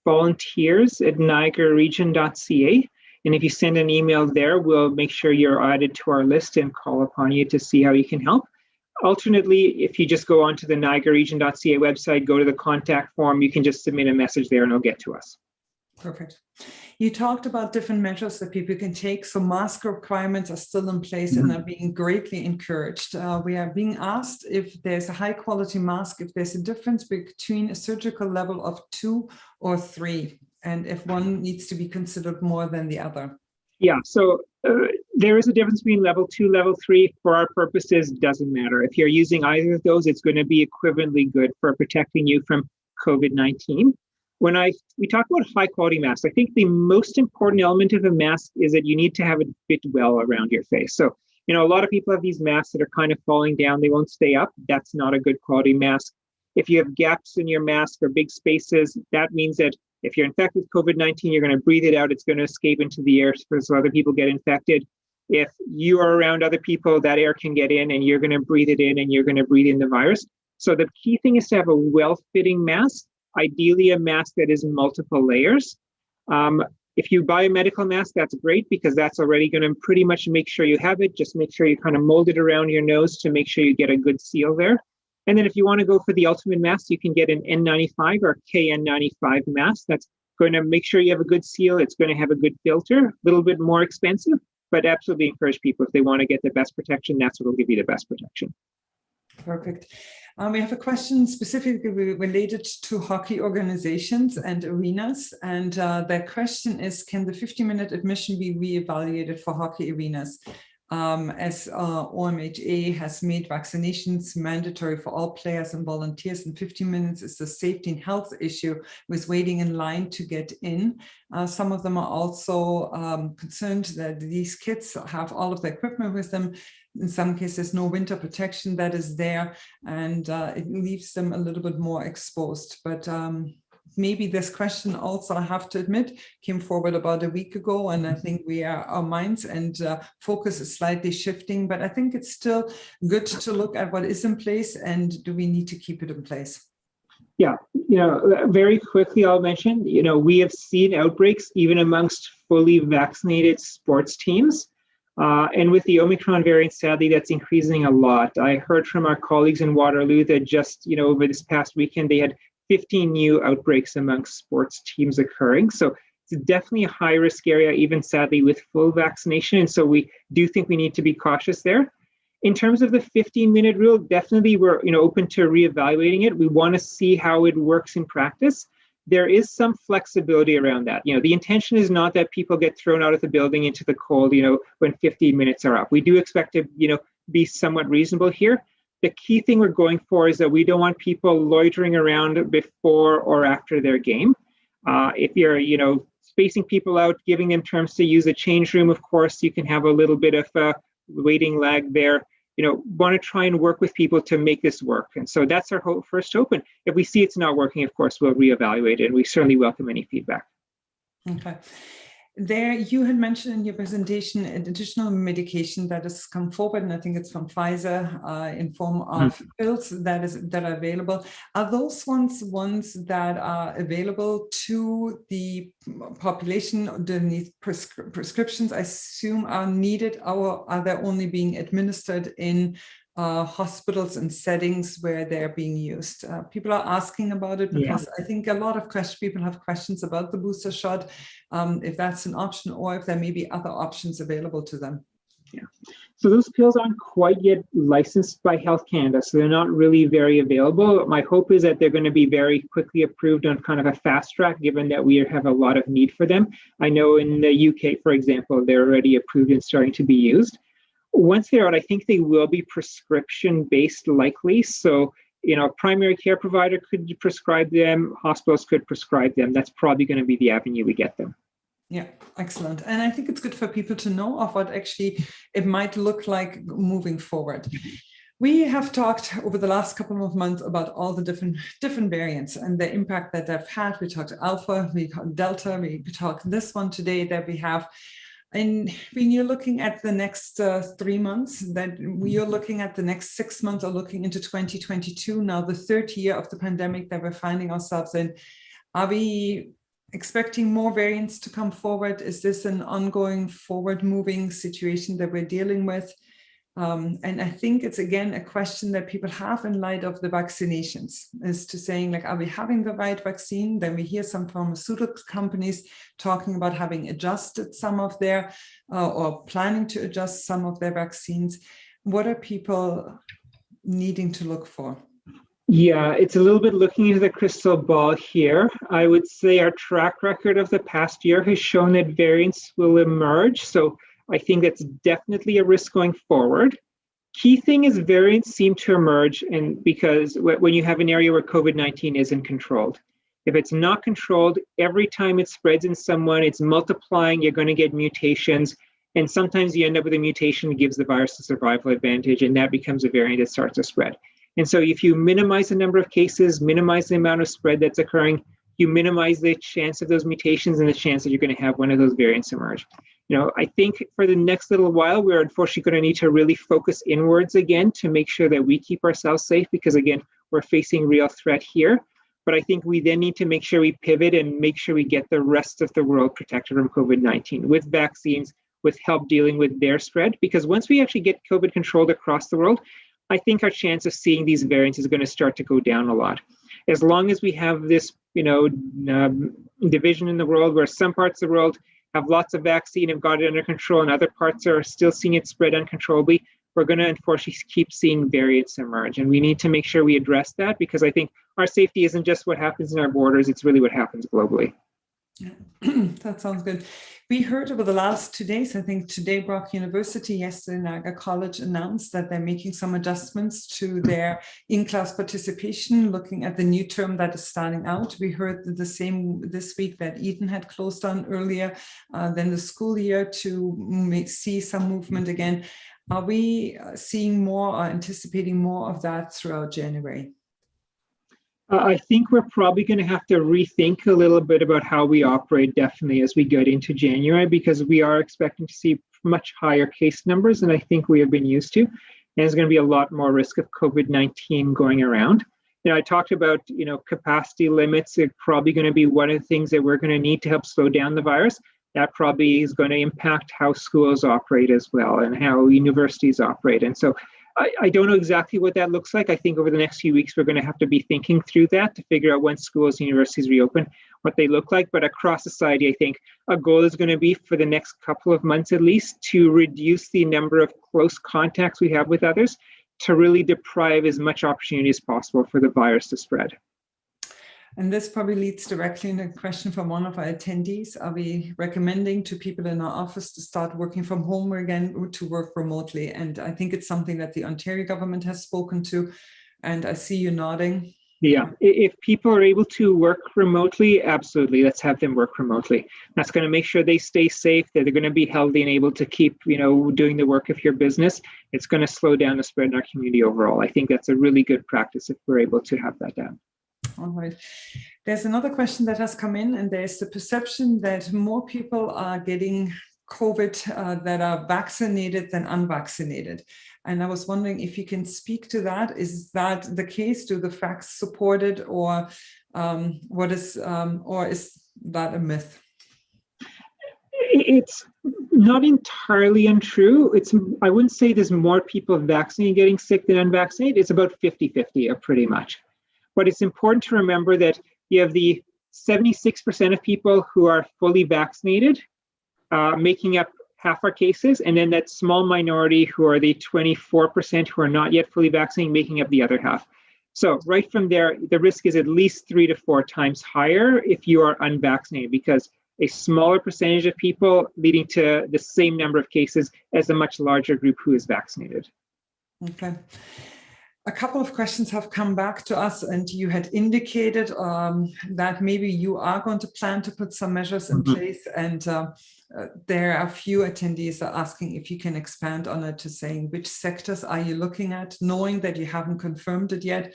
phvolunteers@niagararegion.ca. And if you send an email there, we'll make sure you're added to our list and call upon you to see how you can help. Alternately, if you just go onto the niagararegion.ca website, go to the contact form, you can just submit a message there and it'll get to us. Perfect. You talked about different measures that people can take. So mask requirements are still in place and are being greatly encouraged. We are being asked if there's a high quality mask, if there's a difference between a surgical level of 2 or 3, and if one needs to be considered more than the other. Yeah, so there is a difference between level 2, level 3. For our purposes, doesn't matter. If you're using either of those, it's going to be equivalently good for protecting you from COVID-19. When we talk about high quality masks, I think the most important element of a mask is that you need to have it fit well around your face. So, a lot of people have these masks that are kind of falling down. They won't stay up. That's not a good quality mask. If you have gaps in your mask or big spaces, that means that if you're infected with COVID-19, you're going to breathe it out. It's going to escape into the air so other people get infected. If you are around other people, that air can get in and you're going to breathe it in and you're going to breathe in the virus. So the key thing is to have a well-fitting mask. Ideally, a mask that is multiple layers. If you buy a medical mask, that's great because that's already going to pretty much make sure you have it. Just make sure you kind of mold it around your nose to make sure you get a good seal there. And then if you want to go for the ultimate mask, you can get an N95 or KN95 mask. That's going to make sure you have a good seal. It's going to have a good filter, a little bit more expensive, but absolutely encourage people if they want to get the best protection, that's what will give you the best protection. Perfect. We have a question specifically related to hockey organizations and arenas. And the question is, can the 50-minute admission be reevaluated for hockey arenas? As OMHA has made vaccinations mandatory for all players and volunteers, and 15 minutes is a safety and health issue with waiting in line to get in. Some of them are also concerned that these kids have all of the equipment with them. In some cases, no winter protection that is there, and it leaves them a little bit more exposed. But maybe this question also, I have to admit, came forward about a week ago, and I think our minds and focus is slightly shifting, but I think it's still good to look at what is in place and do we need to keep it in place? Yeah, very quickly I'll mention, we have seen outbreaks even amongst fully vaccinated sports teams. And with the Omicron variant, sadly, that's increasing a lot. I heard from our colleagues in Waterloo that just, over this past weekend, they had 15 new outbreaks amongst sports teams occurring. So it's definitely a high risk area, even sadly, with full vaccination. And so we do think we need to be cautious there. In terms of the 15-minute rule, definitely we're open to reevaluating it. We want to see how it works in practice. There is some flexibility around that. The intention is not that people get thrown out of the building into the cold, when 15 minutes are up. We do expect to, be somewhat reasonable here. The key thing we're going for is that we don't want people loitering around before or after their game. If you're, spacing people out, giving them terms to use a change room, of course, you can have a little bit of a waiting lag there. Want to try and work with people to make this work. And so that's our first hope. And if we see it's not working, of course, we'll reevaluate it. And we certainly welcome any feedback. Okay. There, you had mentioned in your presentation an additional medication that has come forward, and I think it's from Pfizer in form of pills that are available. Are those ones that are available to the population underneath prescriptions, I assume, are needed, or are they only being administered in hospitals and settings where they're being used? People are asking about it because I think a lot of people have questions about the booster shot, if that's an option or if there may be other options available to them. Yeah, so those pills aren't quite yet licensed by Health Canada, so they're not really very available. My hope is that they're going to be very quickly approved on kind of a fast track, given that we have a lot of need for them. I know in the UK, for example, they're already approved and starting to be used. Once they're out, I think they will be prescription-based likely. So, a primary care provider could prescribe them, hospitals could prescribe them. That's probably going to be the avenue we get them. Yeah, excellent. And I think it's good for people to know of what actually it might look like moving forward. We have talked over the last couple of months about all the different variants and the impact that they've had. We talked Alpha, we talked Delta, we talked this one today that we have. And when you're looking at the next 3 months, that you're looking at the next 6 months or looking into 2022, now the third year of the pandemic that we're finding ourselves in, are we expecting more variants to come forward? Is this an ongoing forward-moving situation that we're dealing with? And I think it's, again, a question that people have in light of the vaccinations, is to saying, like, are we having the right vaccine? Then we hear some pharmaceutical companies talking about having adjusted some of their, or planning to adjust some of their vaccines. What are people needing to look for? Yeah, it's a little bit looking into the crystal ball here. I would say our track record of the past year has shown that variants will emerge. So I think that's definitely a risk going forward. Key thing is variants seem to emerge, and because when you have an area where COVID-19 isn't controlled. If it's not controlled, every time it spreads in someone, it's multiplying, you're going to get mutations, and sometimes you end up with a mutation that gives the virus a survival advantage, and that becomes a variant that starts to spread. And so if you minimize the number of cases, minimize the amount of spread that's occurring, you minimize the chance of those mutations and the chance that you're going to have one of those variants emerge. I think for the next little while, we're unfortunately going to need to really focus inwards again to make sure that we keep ourselves safe, because again, we're facing real threat here. But I think we then need to make sure we pivot and make sure we get the rest of the world protected from COVID-19 with vaccines, with help dealing with their spread. Because once we actually get COVID controlled across the world, I think our chance of seeing these variants is going to start to go down a lot. As long as we have this, division in the world where some parts of the world have lots of vaccine, have got it under control, and other parts are still seeing it spread uncontrollably, we're going to unfortunately keep seeing variants emerge. And we need to make sure we address that, because I think our safety isn't just what happens in our borders, it's really what happens globally. Yeah. That sounds good. We heard over the last 2 days, I think today Brock University, yesterday Naga College announced that they're making some adjustments to their in-class participation, looking at the new term that is starting out. We heard the same this week that Eden had closed down earlier than the school year to see some movement again. Are we seeing more or anticipating more of that throughout January? I think we're probably going to have to rethink a little bit about how we operate, definitely, as we get into January, because we are expecting to see much higher case numbers than I think we have been used to. And there's going to be a lot more risk of COVID-19 going around. I talked about, capacity limits. It's probably going to be one of the things that we're going to need to help slow down the virus. That probably is going to impact how schools operate as well, and how universities operate. And so I don't know exactly what that looks like. I think over the next few weeks, we're going to have to be thinking through that to figure out when schools and universities reopen, what they look like. But across society, I think a goal is going to be, for the next couple of months at least, to reduce the number of close contacts we have with others, to really deprive as much opportunity as possible for the virus to spread. And this probably leads directly into a question from one of our attendees. Are we recommending to people in our office to start working from home again, or to work remotely? And I think it's something that the Ontario government has spoken to, and I see you nodding. Yeah, if people are able to work remotely, absolutely, let's have them work remotely. That's going to make sure they stay safe, that they're going to be healthy and able to keep, doing the work of your business. It's going to slow down the spread in our community overall. I think that's a really good practice if we're able to have that done. All right. There's another question that has come in, and there's the perception that more people are getting COVID that are vaccinated than unvaccinated. And I was wondering if you can speak to that. Is that the case? Do the facts support it, or is that a myth? It's not entirely untrue. I wouldn't say there's more people vaccinated getting sick than unvaccinated. It's about 50-50 pretty much. But it's important to remember that you have the 76% of people who are fully vaccinated, making up half our cases, and then that small minority who are the 24% who are not yet fully vaccinated, making up the other half. So right from there, the risk is at least 3 to 4 times higher if you are unvaccinated, because a smaller percentage of people leading to the same number of cases as a much larger group who is vaccinated. Okay. A couple of questions have come back to us, and you had indicated that maybe you are going to plan to put some measures in place, and there are a few attendees are asking if you can expand on it, to saying which sectors are you looking at, knowing that you haven't confirmed it yet.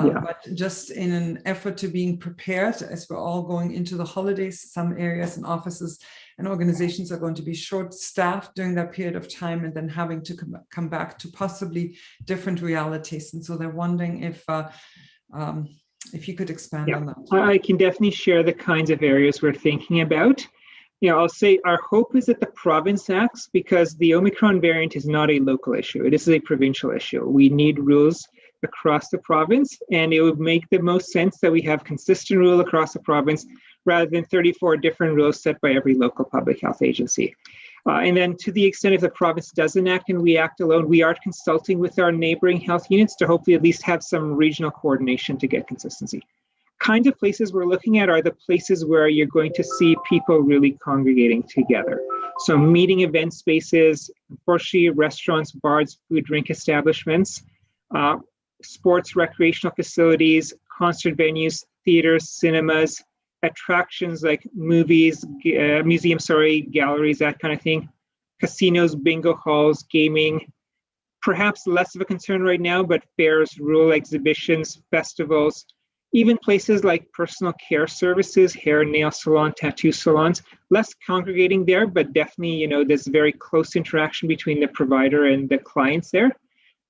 But just in an effort to being prepared, as we're all going into the holidays, some areas and offices and organizations are going to be short-staffed during that period of time and then having to come back to possibly different realities. And so they're wondering if you could expand on that. I can definitely share the kinds of areas we're thinking about. I'll say our hope is that the province acts, because the Omicron variant is not a local issue. It is a provincial issue. We need rules across the province, and it would make the most sense that we have consistent rule across the province rather than 34 different rules set by every local public health agency. And then to the extent if the province doesn't act and we act alone, we are consulting with our neighboring health units to hopefully at least have some regional coordination to get consistency. Kinds of places we're looking at are the places where you're going to see people really congregating together. So meeting event spaces, unfortunately, restaurants, bars, food, drink establishments, sports, recreational facilities, concert venues, theaters, cinemas, attractions like movies, museums, galleries, that kind of thing, casinos, bingo halls, gaming. Perhaps less of a concern right now, but fairs, rural exhibitions, festivals, even places like personal care services, hair, nail salon, tattoo salons, less congregating there, but definitely, there's very close interaction between the provider and the clients there.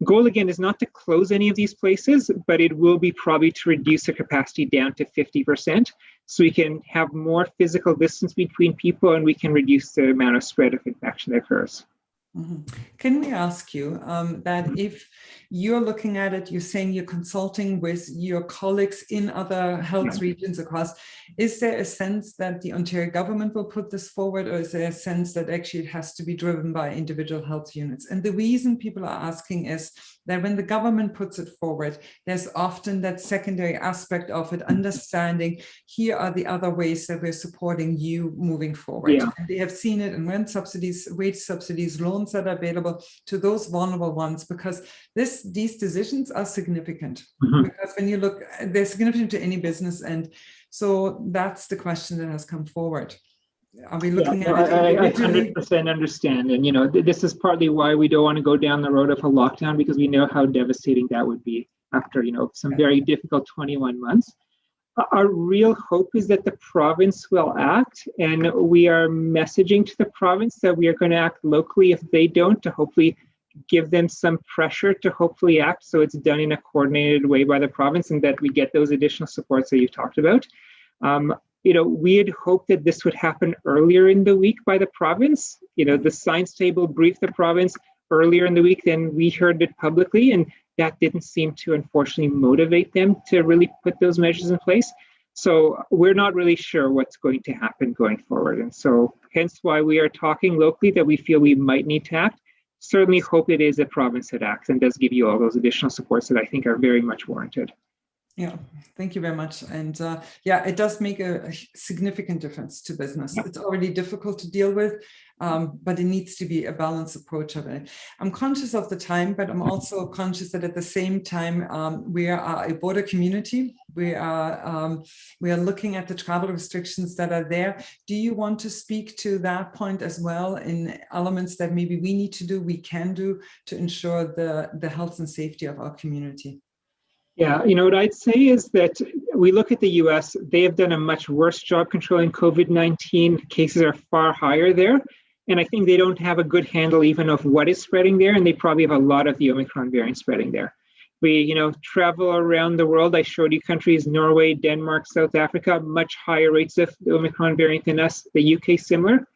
Goal again is not to close any of these places, but it will be probably to reduce the capacity down to 50%, so we can have more physical distance between people and we can reduce the amount of spread of infection that occurs. Mm-hmm. Can we ask you that if you're looking at it, you're saying you're consulting with your colleagues in other health regions across, is there a sense that the Ontario government will put this forward, or is there a sense that actually it has to be driven by individual health units? And the reason people are asking is that when the government puts it forward, there's often that secondary aspect of it, understanding here are the other ways that we're supporting you moving forward. Yeah. And they have seen it in rent subsidies, wage subsidies, loans that are available to those vulnerable ones, because these decisions are significant. Mm-hmm. Because when you look, they're significant to any business. And so that's the question that has come forward. Are we looking at it individually? I 100% understand. And, this is partly why we don't want to go down the road of a lockdown, because we know how devastating that would be after, some very difficult 21 months. Our real hope is that the province will act, and we are messaging to the province that we are going to act locally if they don't, to hopefully give them some pressure to hopefully act, so it's done in a coordinated way by the province and that we get those additional supports that you've talked about. We had hoped that this would happen earlier in the week by the province. The science table briefed the province earlier in the week than we heard it publicly, and that didn't seem to unfortunately motivate them to really put those measures in place. So we're not really sure what's going to happen going forward. And so hence why we are talking locally that we feel we might need to act. Certainly hope it is a province that acts and does give you all those additional supports that I think are very much warranted. Yeah, thank you very much. And it does make a significant difference to business. It's already difficult to deal with, but it needs to be a balanced approach of it. I'm conscious of the time, but I'm also conscious that at the same time, we are a border community. We are looking at the travel restrictions that are there. Do you want to speak to that point as well, in elements that maybe we need to do, we can do to ensure the health and safety of our community? Yeah, what I'd say is that we look at the US, they have done a much worse job controlling COVID-19. Cases are far higher there. And I think they don't have a good handle even of what is spreading there. And they probably have a lot of the Omicron variant spreading there. We, travel around the world. I showed you countries, Norway, Denmark, South Africa, much higher rates of the Omicron variant than us, the UK similar.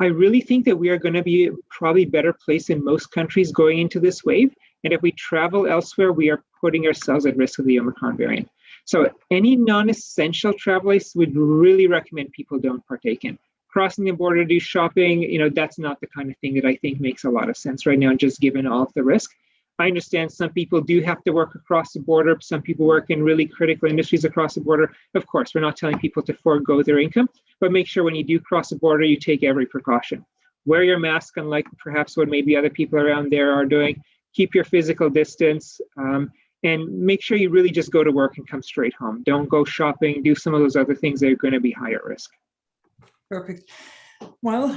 I really think that we are going to be probably better placed in most countries going into this wave. And if we travel elsewhere, we are putting ourselves at risk of the Omicron variant. So any non-essential travel I would really recommend people don't partake in. Crossing the border to do shopping, that's not the kind of thing that I think makes a lot of sense right now, just given all of the risk. I understand some people do have to work across the border. Some people work in really critical industries across the border. Of course, we're not telling people to forego their income, but make sure when you do cross the border, you take every precaution. Wear your mask, unlike perhaps what maybe other people around there are doing. Keep your physical distance, and make sure you really just go to work and come straight home. Don't go shopping, do some of those other things that are going to be higher risk. Perfect. Well,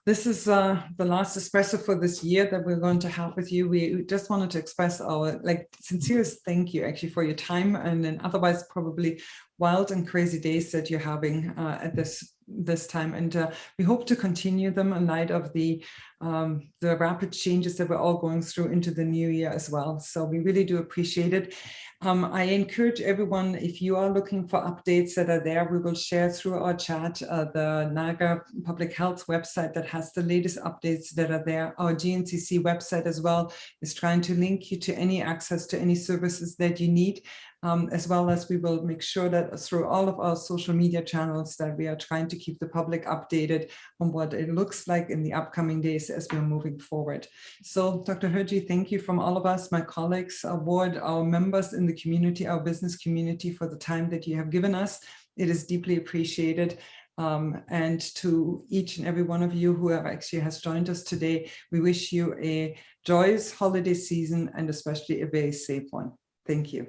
This is the last Espresso for this year that we're going to have with you. We just wanted to express our sincerest thank you actually for your time and then otherwise probably wild and crazy days that you're having at this time. And we hope to continue them in light of the rapid changes that we're all going through into the new year as well. So we really do appreciate it. I encourage everyone, if you are looking for updates that are there, we will share through our chat the NIGA Public Health website that has the latest updates that are there. Our GNCC website as well is trying to link you to any access to any services that you need, as well as we will make sure that through all of our social media channels that we are trying to keep the public updated on what it looks like in the upcoming days as we're moving forward. So Dr. Hirji, thank you from all of us, my colleagues, our board, our members in the community, our business community, for the time that you have given us. It is deeply appreciated. And to each and every one of you who has joined us today, we wish you a joyous holiday season and especially a very safe one. Thank you.